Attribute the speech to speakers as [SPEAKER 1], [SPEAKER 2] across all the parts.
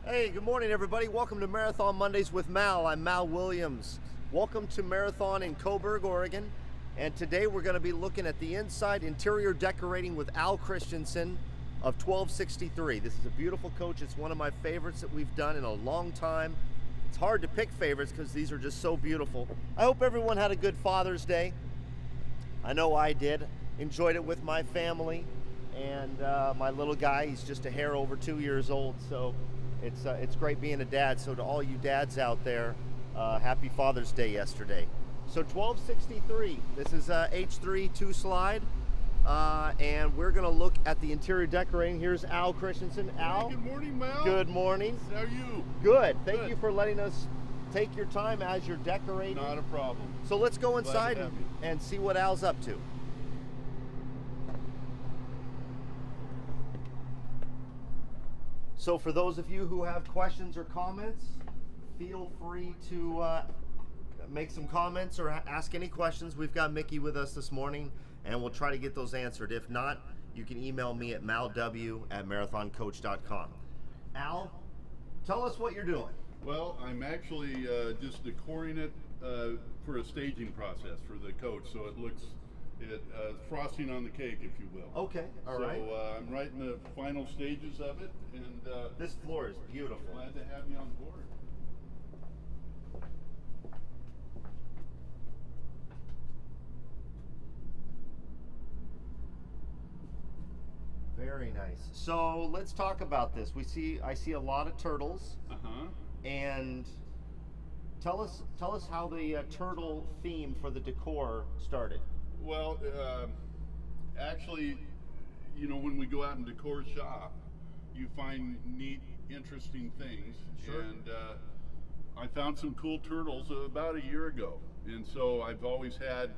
[SPEAKER 1] Hey, good morning everybody. Welcome to Marathon Mondays with Mal. I'm Mal Williams. Welcome to Marathon in Coburg, Oregon. And today we're going to be looking at the inside interior decorating with Al Christensen of 1263. This is a beautiful coach. It's one of my favorites that we've done in a long time. It's hard to pick favorites because these are just so beautiful. I hope everyone had a good Father's Day. I know I did. Enjoyed it with my family and my little guy. He's just a hair over 2 years old, so it's great being a dad. So to all you dads out there, happy Father's Day yesterday. So 1263, this is H3 2-slide, and we're gonna look at the interior decorating. Here's Al Christensen. Al.
[SPEAKER 2] Good morning, Mal.
[SPEAKER 1] Good morning.
[SPEAKER 2] How are you?
[SPEAKER 1] Good. Thank you for letting us take your time as you're decorating.
[SPEAKER 2] Not a problem.
[SPEAKER 1] So let's go inside and see what Al's up to. So for those of you who have questions or comments, feel free to make some comments or ask any questions. We've got Mickey with us this morning, and we'll try to get those answered. If not, you can email me at malw@marathoncoach.com. Al, tell us what you're doing.
[SPEAKER 2] Well, I'm actually just decoring it for a staging process for the coach, so it looks frosting on the cake, if you will.
[SPEAKER 1] Okay, all right.
[SPEAKER 2] So I'm right in the final stages of it, and
[SPEAKER 1] this floor is beautiful.
[SPEAKER 2] Glad to have you on board.
[SPEAKER 1] Very nice. So let's talk about this. I see a lot of turtles. And tell us how the turtle theme for the decor started.
[SPEAKER 2] Well, actually, you know, when we go out and decor shop, you find neat, interesting things.
[SPEAKER 1] Sure.
[SPEAKER 2] And I found some cool turtles about a year ago. And so I've always had,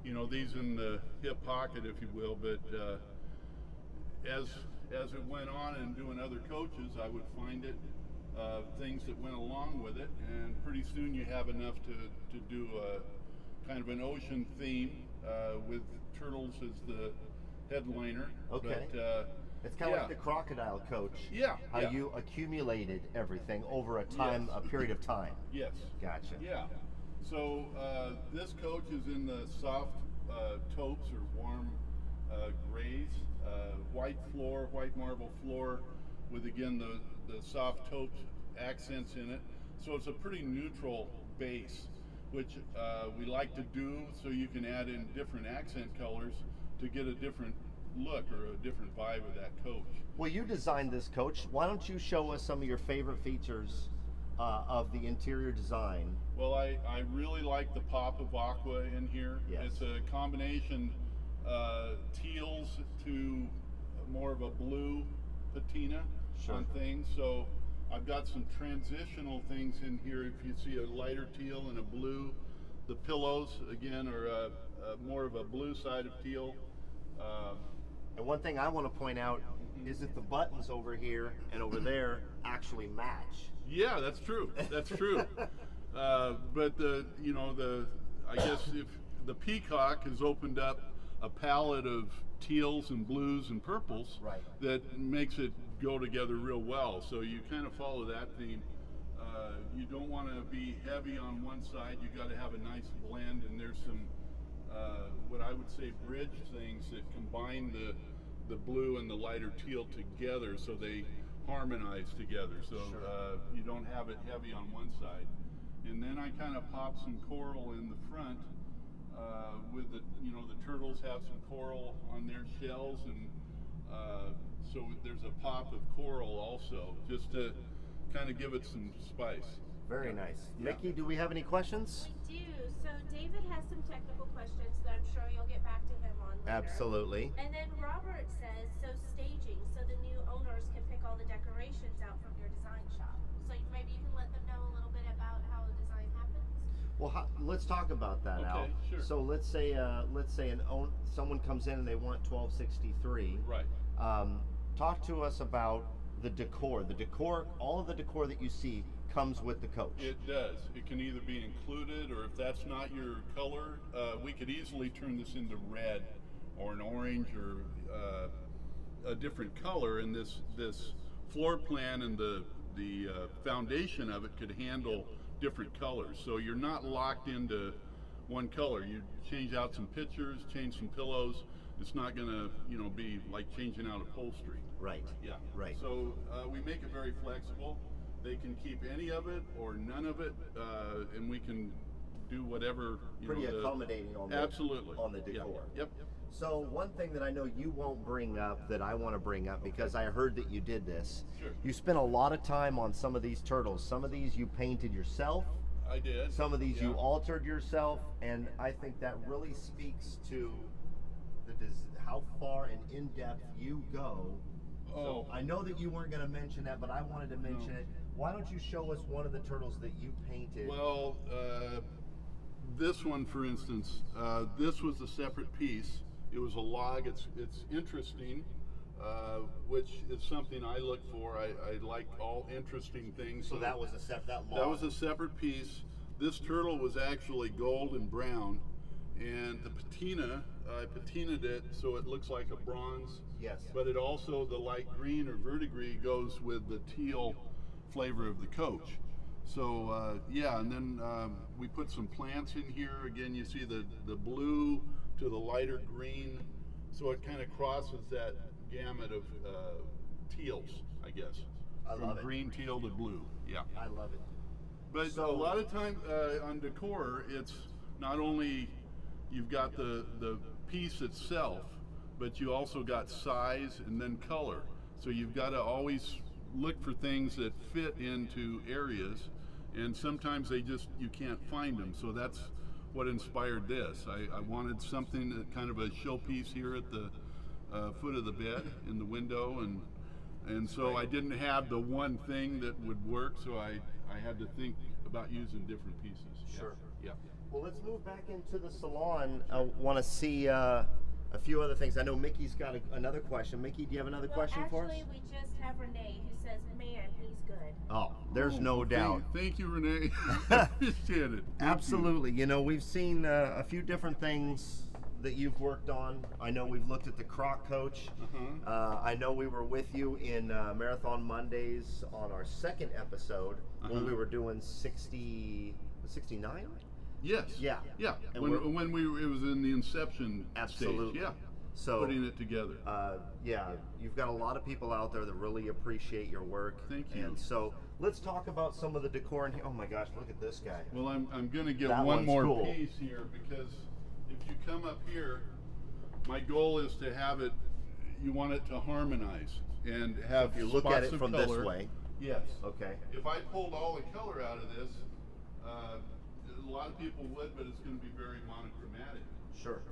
[SPEAKER 2] you know, these in the hip pocket, if you will. But as it went on and doing other coaches, I would find it, things that went along with it. And pretty soon you have enough to do a kind of an ocean theme with turtles as the headliner.
[SPEAKER 1] Okay.
[SPEAKER 2] But,
[SPEAKER 1] it's kind of like the crocodile coach.
[SPEAKER 2] Yeah.
[SPEAKER 1] How you accumulated everything over a period of time.
[SPEAKER 2] Yes.
[SPEAKER 1] Gotcha.
[SPEAKER 2] Yeah. So this coach is in the soft taupes or warm grays, white floor, white marble floor, with again the soft taupe accents in it. So it's a pretty neutral base, which we like to do so you can add in different accent colors to get a different look or a different vibe of that coach.
[SPEAKER 1] Well, you designed this coach. Why don't you show us some of your favorite features of the interior design?
[SPEAKER 2] Well, I really like the pop of aqua in here.
[SPEAKER 1] Yes.
[SPEAKER 2] It's a combination teals to more of a blue patina on things. So I've got some transitional things in here. If you see a lighter teal and a blue, the pillows again are more of a blue side of teal.
[SPEAKER 1] And one thing I want to point out is that the buttons over here and over there actually match.
[SPEAKER 2] Yeah, that's true. That's true. But I guess if the Peacock has opened up a palette of teals and blues and purples,
[SPEAKER 1] right,
[SPEAKER 2] that makes it go together real well. So you kind of follow that theme. You don't want to be heavy on one side. You got to have a nice blend, and there's some what I would say bridge things that combine the blue and the lighter teal together, so they harmonize together. So you don't have it heavy on one side. And then I kind of pop some coral in the front. With the turtles have some coral on their shells, and so there's a pop of coral also, just to kind of give it some spice.
[SPEAKER 1] Very nice. Mickey, do we have any questions?
[SPEAKER 3] We do. So David has some technical questions that I'm sure you'll get back to him on later.
[SPEAKER 1] Absolutely.
[SPEAKER 3] And then Robert says, so staging, so the new owners can pick all the decorations out from your design shop. So maybe you can let them know a little bit about how the design happens.
[SPEAKER 1] Well, let's talk about that, Al.
[SPEAKER 2] Sure.
[SPEAKER 1] So let's say someone comes in and they want 1263.
[SPEAKER 2] Right.
[SPEAKER 1] Talk to us about the decor. The decor, all of the decor that you see comes with the coach.
[SPEAKER 2] It does. It can either be included, or if that's not your color, we could easily turn this into red or an orange or a different color. And this floor plan and the foundation of it could handle different colors. So you're not locked into one color. You change out some pictures, change some pillows. It's not going to, you know, be like changing out upholstery.
[SPEAKER 1] Right.
[SPEAKER 2] Yeah.
[SPEAKER 1] Right.
[SPEAKER 2] So we make it very flexible. They can keep any of it or none of it, and we can do whatever.
[SPEAKER 1] Pretty accommodating on the
[SPEAKER 2] absolutely
[SPEAKER 1] on the decor.
[SPEAKER 2] Yep.
[SPEAKER 1] So one thing that I know you won't bring up that I want to bring up, because I heard that you did this.
[SPEAKER 2] Sure.
[SPEAKER 1] You spent a lot of time on some of these turtles. Some of these you painted yourself.
[SPEAKER 2] I did.
[SPEAKER 1] Some of these you altered yourself, and I think that really speaks to how far and in depth you go. So I know that you weren't going to mention that, but I wanted to mention it. Why don't you show us one of the turtles that you painted?
[SPEAKER 2] Well, this one, for instance, this was a separate piece. It was a log. It's interesting, which is something I look for. I like all interesting things.
[SPEAKER 1] So that was that log.
[SPEAKER 2] That was a separate piece. This turtle was actually gold and brown, and the patina, I patinaed it so it looks like a bronze.
[SPEAKER 1] Yes.
[SPEAKER 2] But it also, the light green or verdigris goes with the teal flavor of the coach. So yeah, and then we put some plants in here. Again, you see the blue to the lighter green, so it kind of crosses that gamut of teals, I guess.
[SPEAKER 1] From
[SPEAKER 2] green, teal to blue. Yeah.
[SPEAKER 1] I love it.
[SPEAKER 2] But
[SPEAKER 1] so,
[SPEAKER 2] a lot of time on decor, it's not only you've got the piece itself, but you also got size and then color. So you've got to always look for things that fit into areas, and sometimes you can't find them. So that's what inspired this. I wanted something that kind of a showpiece here at the foot of the bed in the window, and so I didn't have the one thing that would work, so I had to think about using different pieces.
[SPEAKER 1] Sure.
[SPEAKER 2] Yeah.
[SPEAKER 1] Well, let's move back into the salon. I want to see a few other things. I know Mickey's got another question. Mickey, do you have another question for us?
[SPEAKER 3] Actually, we just have Renee who says, man, he's good.
[SPEAKER 1] Oh, there's no doubt.
[SPEAKER 2] Thank you, Renee. Appreciate it.
[SPEAKER 1] Absolutely. You know, we've seen a few different things that you've worked on. I know we've looked at the croc coach. I know we were with you in Marathon Mondays on our second episode when we were doing 69?
[SPEAKER 2] Yes.
[SPEAKER 1] Yeah.
[SPEAKER 2] Yeah.
[SPEAKER 1] And
[SPEAKER 2] When it was in the inception
[SPEAKER 1] absolutely.
[SPEAKER 2] stage. Yeah.
[SPEAKER 1] So
[SPEAKER 2] putting it together.
[SPEAKER 1] Yeah, you've got a lot of people out there that really appreciate your work.
[SPEAKER 2] Thank you.
[SPEAKER 1] And so let's talk about some of the decor in here. Oh my gosh, look at this guy.
[SPEAKER 2] Well, I'm going to get
[SPEAKER 1] That
[SPEAKER 2] one
[SPEAKER 1] one's
[SPEAKER 2] more
[SPEAKER 1] cool.
[SPEAKER 2] piece here, because if you come up here, my goal is to have it. You want it to harmonize and have.
[SPEAKER 1] If you look at it from
[SPEAKER 2] color.
[SPEAKER 1] this way.
[SPEAKER 2] Yes.
[SPEAKER 1] Okay.
[SPEAKER 2] If I pulled all the color out of this, a lot of people would, but it's going to be very monochromatic.
[SPEAKER 1] Sure.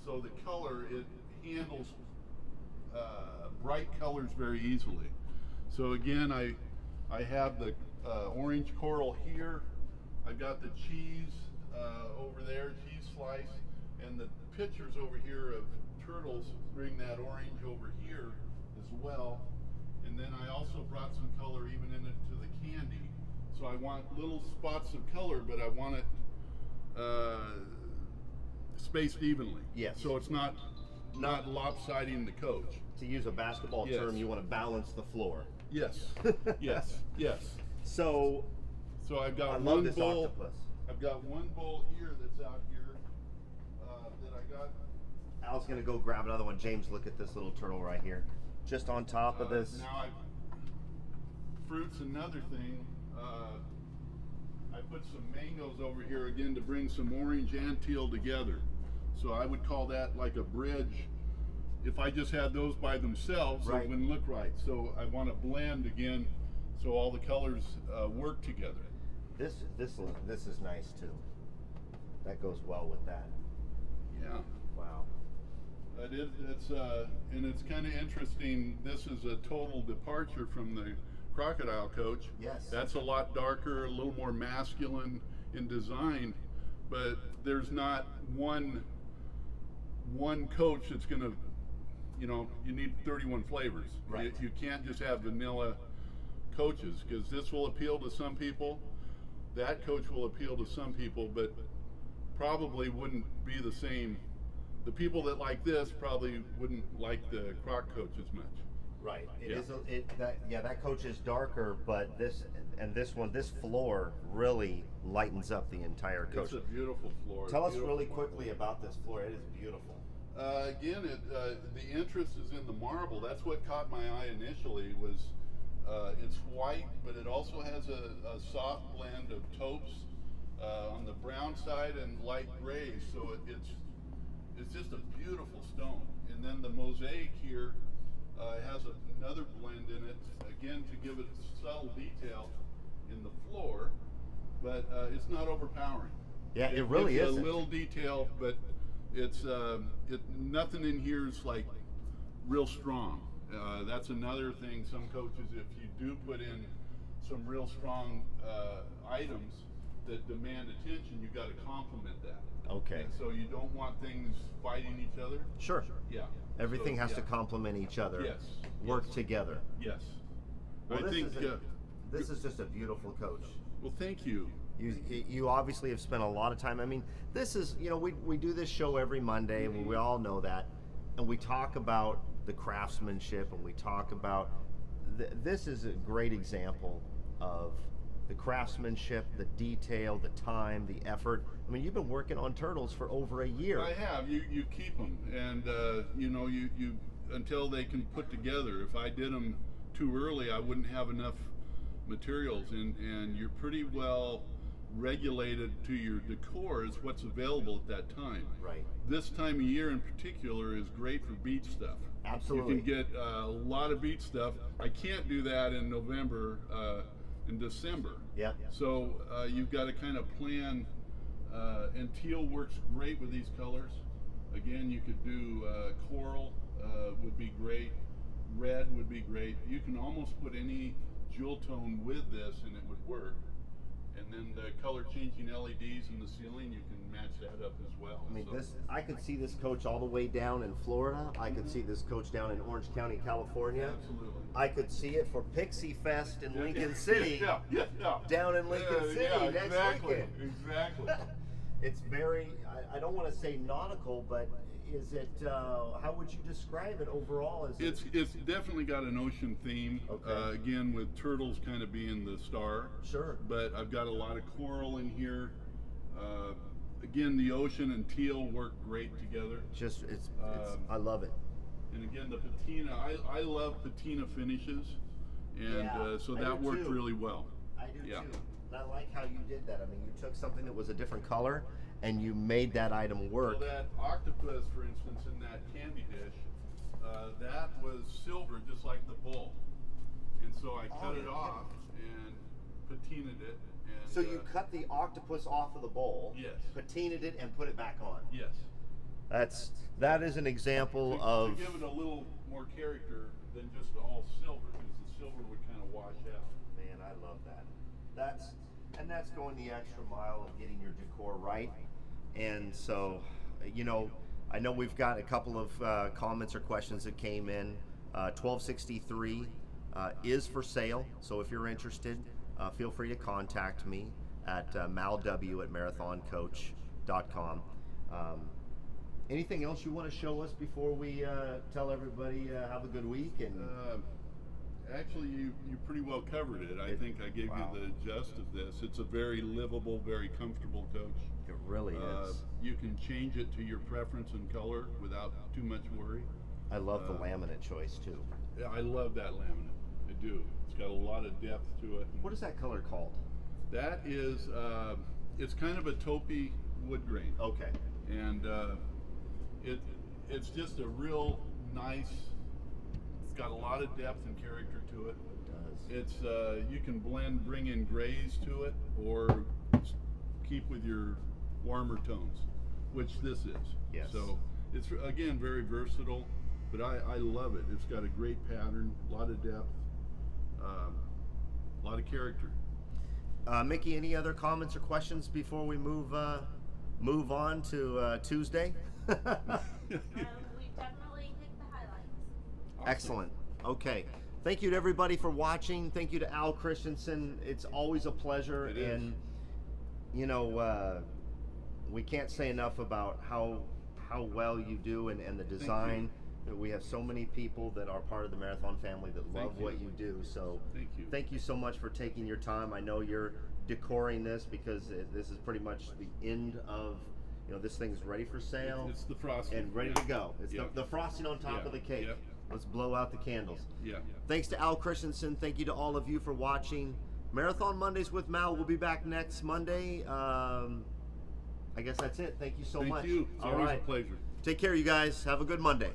[SPEAKER 2] So the color, it handles bright colors very easily. So again, I have the orange coral here. I've got the cheese over there, cheese slice, and the pictures over here of turtles bring that orange over here as well. And then I also brought some color even into the candy. So I want little spots of color, but I want it spaced evenly.
[SPEAKER 1] Yes.
[SPEAKER 2] So it's not lopsiding the coach.
[SPEAKER 1] To use a basketball term, you want to balance the floor.
[SPEAKER 2] Yes. Yes. Yes.
[SPEAKER 1] So
[SPEAKER 2] I've got
[SPEAKER 1] I
[SPEAKER 2] one
[SPEAKER 1] love this
[SPEAKER 2] bowl.
[SPEAKER 1] octopus.
[SPEAKER 2] I've got one bowl here that's out here that I got.
[SPEAKER 1] Al's gonna go grab another one. James, look at this little turtle right here, just on top of this.
[SPEAKER 2] Now fruit's another thing. I put some mangoes over here again to bring some orange and teal together. So I would call that like a bridge. If I just had those by themselves,
[SPEAKER 1] Right.
[SPEAKER 2] it wouldn't look right. So I want to blend again, so all the colors work together.
[SPEAKER 1] This is nice too. That goes well with that.
[SPEAKER 2] Yeah.
[SPEAKER 1] Wow.
[SPEAKER 2] And it's kind of interesting. This is a total departure from the crocodile coach.
[SPEAKER 1] Yes.
[SPEAKER 2] That's a lot darker, a little more masculine in design, but there's not one coach that's going to, you need 31 flavors.
[SPEAKER 1] Right.
[SPEAKER 2] You can't just have vanilla coaches, because this will appeal to some people, that coach will appeal to some people, but probably wouldn't be the same. The people that like this probably wouldn't like the croc coach as much.
[SPEAKER 1] Right. It
[SPEAKER 2] Yeah.
[SPEAKER 1] is. That coach is darker, but this floor really lightens up the entire coach.
[SPEAKER 2] It's a beautiful floor.
[SPEAKER 1] Tell us
[SPEAKER 2] Beautiful
[SPEAKER 1] really
[SPEAKER 2] marble.
[SPEAKER 1] quickly about this floor. It is beautiful.
[SPEAKER 2] Again, the interest is in the marble. That's what caught my eye initially. Was it's white, but it also has a soft blend of taupes on the brown side and light gray. So it's just a beautiful stone. And then the mosaic here has another blend in it, again to give it subtle detail in the floor, but it's not overpowering.
[SPEAKER 1] Yeah, it really
[SPEAKER 2] is
[SPEAKER 1] isn't.
[SPEAKER 2] a little detail, but it's nothing in here is like real strong. That's another thing. Some coaches, if you do put in some real strong items that demand attention, you got to complement that.
[SPEAKER 1] Okay.
[SPEAKER 2] And so you don't want things fighting each other.
[SPEAKER 1] Sure.
[SPEAKER 2] Yeah.
[SPEAKER 1] Everything
[SPEAKER 2] So,
[SPEAKER 1] has
[SPEAKER 2] yeah.
[SPEAKER 1] to complement each other.
[SPEAKER 2] Yes.
[SPEAKER 1] Work
[SPEAKER 2] Yes.
[SPEAKER 1] together.
[SPEAKER 2] Yes.
[SPEAKER 1] Well,
[SPEAKER 2] I think.
[SPEAKER 1] this is just a beautiful coach.
[SPEAKER 2] Well, thank you.
[SPEAKER 1] You obviously have spent a lot of time. I mean, this is, we do this show every Monday, and we all know that, and we talk about the craftsmanship, and we talk about this is a great example of the craftsmanship, the detail, the time, the effort. I mean, you've been working on turtles for over a year.
[SPEAKER 2] I have. You keep them, and you until they can put together. If I did them too early, I wouldn't have enough materials, and you're pretty well regulated to your decor is what's available at that time.
[SPEAKER 1] Right.
[SPEAKER 2] This time of year in particular is great for beach stuff.
[SPEAKER 1] Absolutely.
[SPEAKER 2] You can get a lot of beach stuff. I can't do that in November and December.
[SPEAKER 1] Yeah.
[SPEAKER 2] So you've got to kind of plan, and teal works great with these colors. Again, you could do coral would be great. Red would be great. You can almost put any jewel tone with this and it would work. And then the color changing LEDs in the ceiling, you can match that up as well.
[SPEAKER 1] I mean,
[SPEAKER 2] So-
[SPEAKER 1] I could see this coach all the way down in Florida. I could see this coach down in Orange County, California.
[SPEAKER 2] Absolutely.
[SPEAKER 1] I could see it for Pixie Fest in Lincoln City.
[SPEAKER 2] Yeah.
[SPEAKER 1] Down in Lincoln City
[SPEAKER 2] yeah,
[SPEAKER 1] next
[SPEAKER 2] exactly,
[SPEAKER 1] weekend.
[SPEAKER 2] Exactly.
[SPEAKER 1] It's very, I don't want to say nautical, but is it, how would you describe it overall?
[SPEAKER 2] It's definitely got an ocean theme.
[SPEAKER 1] Okay.
[SPEAKER 2] Again, with turtles kind of being the star.
[SPEAKER 1] Sure.
[SPEAKER 2] But I've got a lot of coral in here. Again, the ocean and teal work great together.
[SPEAKER 1] I love it.
[SPEAKER 2] And again, the patina, I love patina finishes. And
[SPEAKER 1] Yeah,
[SPEAKER 2] so
[SPEAKER 1] I
[SPEAKER 2] that
[SPEAKER 1] do
[SPEAKER 2] worked
[SPEAKER 1] too.
[SPEAKER 2] really well.
[SPEAKER 1] I do
[SPEAKER 2] Yeah.
[SPEAKER 1] too. And I like how you did that. I mean, you took something that was a different color and you made that item work.
[SPEAKER 2] Well, that octopus, for instance, in that candy dish, that was silver, just like the bowl. And so I cut it
[SPEAKER 1] you're
[SPEAKER 2] off and patinaed it. And,
[SPEAKER 1] So you cut the octopus off of the bowl,
[SPEAKER 2] Yes.
[SPEAKER 1] patinaed it, and put it back on.
[SPEAKER 2] Yes.
[SPEAKER 1] That is an example of.
[SPEAKER 2] To give it a little more character than just all silver, because the silver would kind of wash out.
[SPEAKER 1] Man, I love that. That's going the extra mile of getting your decor right. And so, I know we've got a couple of comments or questions that came in. 1263 is for sale, so if you're interested, feel free to contact me at malw@marathoncoach.com. Anything else you want to show us before we tell everybody have a good week? And
[SPEAKER 2] Actually, you pretty well covered it. I think I gave
[SPEAKER 1] Wow.
[SPEAKER 2] you the gist of this. It's a very livable, very comfortable coach.
[SPEAKER 1] it really is.
[SPEAKER 2] You can change it to your preference and color without too much worry.
[SPEAKER 1] I love the laminate choice too.
[SPEAKER 2] Yeah, I love that laminate. I do. It's got a lot of depth to it.
[SPEAKER 1] What is that color called?
[SPEAKER 2] That is, it's kind of a taupey wood grain.
[SPEAKER 1] Okay.
[SPEAKER 2] And it's just a real nice, it's got a lot of depth and character to it.
[SPEAKER 1] It does.
[SPEAKER 2] It's you can bring in grays to it, or keep with your warmer tones, which this is.
[SPEAKER 1] Yes.
[SPEAKER 2] So it's again very versatile, but I love it. It's got a great pattern, a lot of depth, a lot of character.
[SPEAKER 1] Mickey, any other comments or questions before we move on to Tuesday?
[SPEAKER 3] We've definitely hit the highlights.
[SPEAKER 1] Excellent. Okay. Thank you to everybody for watching. Thank you to Al Christensen. It's always a pleasure.
[SPEAKER 2] It is.
[SPEAKER 1] And we can't say enough about how well you do and the design. We have so many people that are part of the Marathon family that love what you do. So thank you so much for taking your time. I know you're decoring this because this is pretty much the end of, you know, this thing's ready for sale.
[SPEAKER 2] It's the frosting.
[SPEAKER 1] And ready to go. It's the frosting on top of the cake.
[SPEAKER 2] Yep.
[SPEAKER 1] Let's blow out the candles.
[SPEAKER 2] Yeah.
[SPEAKER 1] Thanks to Al Christensen. Thank you to all of you for watching. Marathon Mondays with Mal. We'll be back next Monday. I guess that's it. Thank you so much.
[SPEAKER 2] Thank you. It's always a pleasure.
[SPEAKER 1] Take care, you guys. Have a good Monday.